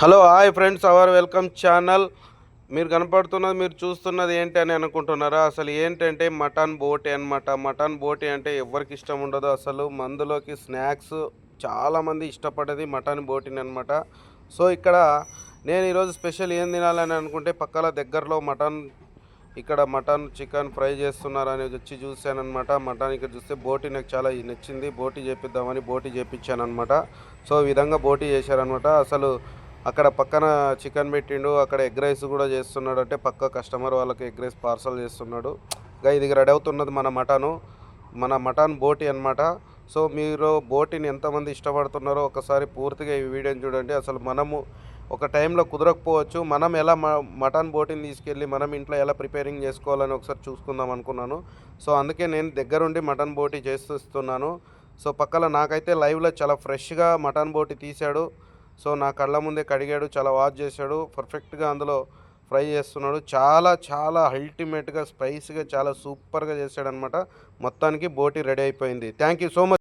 Hello hi friends, our welcome channel. మీరు చూస్తున్నది ఏంటి అని అనుకుంటున్నారా? అసలు ఏంటంటే మటన్ బోటి అనమాట. మటన్ బోటి అంటే ఎవరికి ఇష్టం ఉండదు. అసలు మందులోకి స్నాక్స్ చాలామంది ఇష్టపడేది మటన్ బోటిని అనమాట. సో ఇక్కడ నేను ఈరోజు స్పెషల్ ఏం తినాలని అనుకుంటే పక్కల దగ్గరలో ఇక్కడ మటన్ చికెన్ ఫ్రై చేస్తున్నారని వచ్చి చూశానమాట. మటన్ ఇక్కడ చూస్తే బోటి నాకు చాలా నచ్చింది. బోటి చేపిద్దామని బోటి చేపించానమాట. సో ఈ విధంగా బోటి చేశారనమాట. అసలు అక్కడ పక్కన చికెన్ పెట్టిండు, అక్కడ ఎగ్ రైస్ కూడా చేస్తున్నాడు. అంటే పక్క కస్టమర్ వాళ్ళకి ఎగ్ రైస్ పార్సల్ చేస్తున్నాడు. ఇది రెడీ అవుతున్నది మన మటన్ బోటి అనమాట. సో మీరు బోటిని ఎంతమంది ఇష్టపడుతున్నారో ఒకసారి పూర్తిగా ఈ వీడియోని చూడండి. అసలు మనము ఒక టైంలో కుదరకపోవచ్చు, మనం ఎలా మటన్ బోటిని తీసుకెళ్ళి మనం ఇంట్లో ఎలా ప్రిపేరింగ్ చేసుకోవాలని ఒకసారి చూసుకుందాం అనుకున్నాను. సో అందుకే నేను దగ్గరుండి మటన్ బోటి చేస్తున్నాను. సో పక్కన నాకైతే లైవ్లో చాలా ఫ్రెష్గా మటన్ బోటి తీశాడు. సో నా కళ్ళ ముందే కడిగాడు, చాలా వాష్ చేశాడు, పర్ఫెక్ట్గా అందులో ఫ్రై చేస్తున్నాడు. చాలా చాలా అల్టిమేట్గా స్పైసీగా చాలా సూపర్గా చేశాడనమాట. మొత్తానికి బోటి రెడీ అయిపోయింది. Thank you so much.